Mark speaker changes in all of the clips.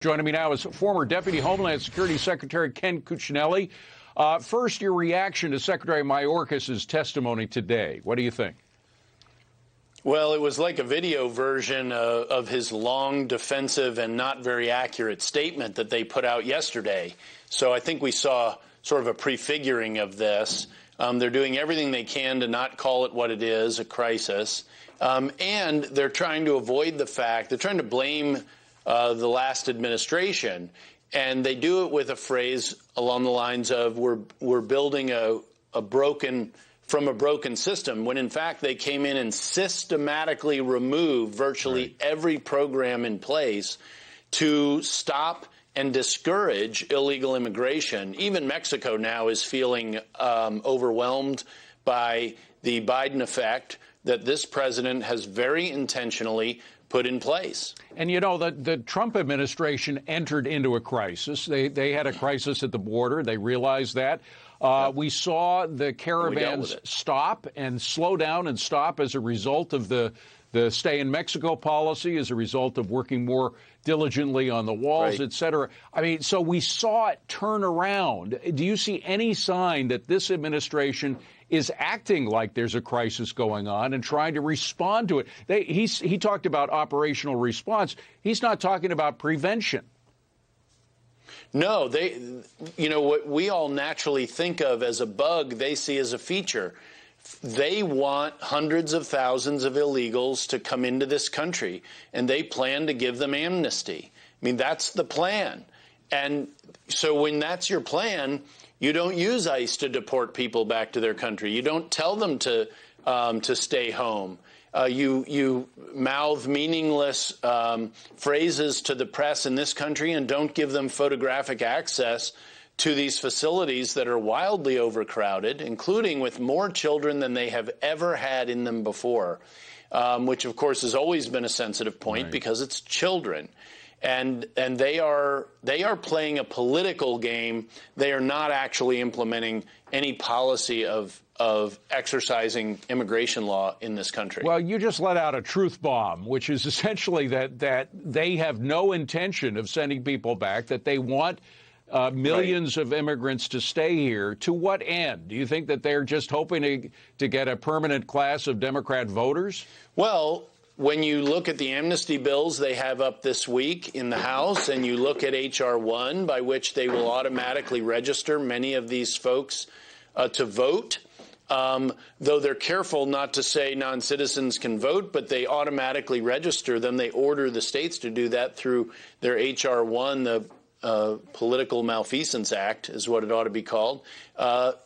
Speaker 1: Joining me now is former Deputy Homeland Security Secretary Ken Cuccinelli. First, your reaction to Secretary Mayorkas' testimony today. What do you think?
Speaker 2: Well, it was like a video version of his long, defensive, and not very accurate statement that they put out yesterday. So I think we saw sort of a prefiguring of this. They're doing everything they can to not call it what it is, a crisis. And they're trying to avoid the fact, they're trying to blame the last administration, and they do it with a phrase along the lines of we're building a broken system, when in fact they came in and systematically removed virtually every program in place to stop and discourage illegal immigration. Even Mexico now is feeling overwhelmed by the Biden effect that this president has very intentionally put in place.
Speaker 1: And, you know, the Trump administration entered into a crisis. They had a crisis at the border. They realized that. We saw the caravans stop and slow down and stop as a result of the stay in Mexico policy, as a result of working more diligently on the walls, et cetera. I mean, so we saw it turn around. Do you see any sign that this administration is acting like there's a crisis going on and trying to respond to it? He talked about operational response. He's not talking about prevention.
Speaker 2: No, you know, what we all naturally think of as a bug, they see as a feature. They want hundreds of thousands of illegals to come into this country, and they plan to give them amnesty. I mean, that's the plan. And so when that's your plan, you don't use ICE to deport people back to their country. You don't tell them to stay home. You mouth meaningless phrases to the press in this country and don't give them photographic access to these facilities that are wildly overcrowded, including with more children than they have ever had in them before, which, of course, has always been a sensitive point because it's children. And they are playing a political game. They are not actually implementing any policy of exercising immigration law in this country.
Speaker 1: Well, you just let out a truth bomb, which is essentially that they have no intention of sending people back, that they want millions of immigrants to stay here. To what end? Do you think that they're just hoping to get a permanent class of Democrat voters?
Speaker 2: Well, when you look at the amnesty bills they have up this week in the House, and you look at H.R. 1, by which they will automatically register many of these folks to vote, though they're careful not to say non-citizens can vote, but they automatically register them. They order the states to do that through their H.R. 1, the Political Malfeasance Act is what it ought to be called.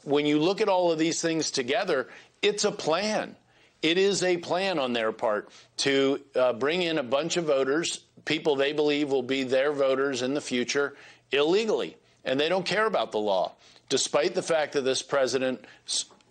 Speaker 2: When you look at all of these things together, it's a plan. It is a plan on their part to bring in a bunch of voters, people they believe will be their voters in the future, illegally. And they don't care about the law, despite the fact that this president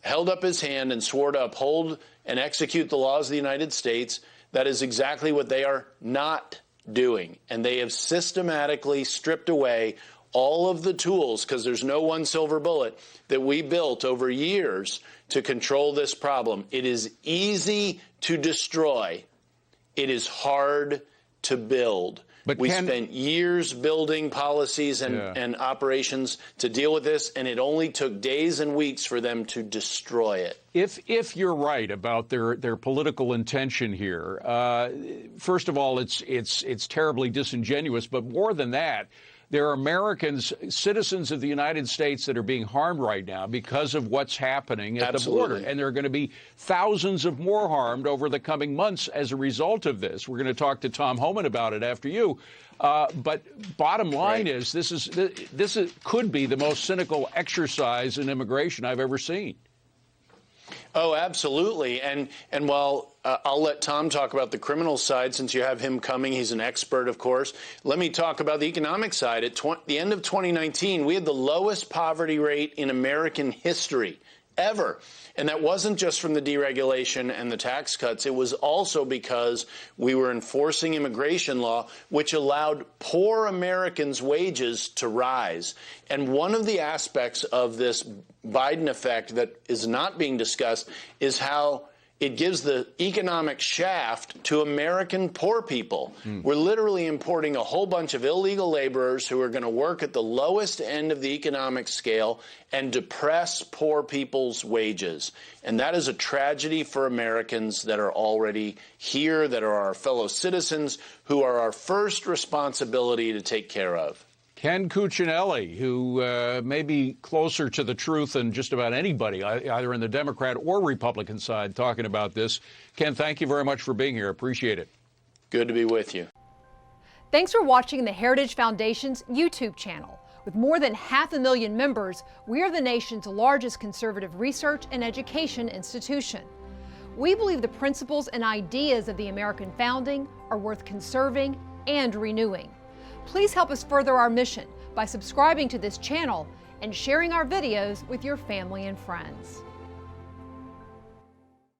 Speaker 2: held up his hand and swore to uphold and execute the laws of the United States. That is exactly what they are not doing. And they have systematically stripped away all of the tools, because there's no one silver bullet, that we built over years to control this problem. It is easy to destroy. It is hard to build. But we spent years building policies and operations to deal with this, and it only took days and weeks for them to destroy it.
Speaker 1: If you're right about their political intention here, first of all, it's terribly disingenuous. But more than that, there are Americans, citizens of the United States, that are being harmed right now because of what's happening at the border. And there are going to be thousands of more harmed over the coming months as a result of this. We're going to talk to Tom Homan about it after you. But bottom line is this could be the most cynical exercise in immigration I've ever seen.
Speaker 2: Oh, absolutely. And while I'll let Tom talk about the criminal side, since you have him coming, he's an expert, of course. Let me talk about the economic side. At the end of 2019, we had the lowest poverty rate in American history ever. And that wasn't just from the deregulation and the tax cuts. It was also because we were enforcing immigration law, which allowed poor Americans' wages to rise. And one of the aspects of this Biden effect that is not being discussed is how it gives the economic shaft to American poor people. We're literally importing a whole bunch of illegal laborers who are going to work at the lowest end of the economic scale and depress poor people's wages. And that is a tragedy for Americans that are already here, that are our fellow citizens, who are our first responsibility to take care of.
Speaker 1: Ken Cuccinelli, who may be closer to the truth than just about anybody, either in the Democrat or Republican side, talking about this. Ken, thank you very much for being here. Appreciate it.
Speaker 2: Good to be with you.
Speaker 3: Thanks for watching the Heritage Foundation's YouTube channel. With more than 500,000 members, we are the nation's largest conservative research and education institution. We believe the principles and ideas of the American founding are worth conserving and renewing. Please help us further our mission by subscribing to this channel and sharing our videos with your family and friends.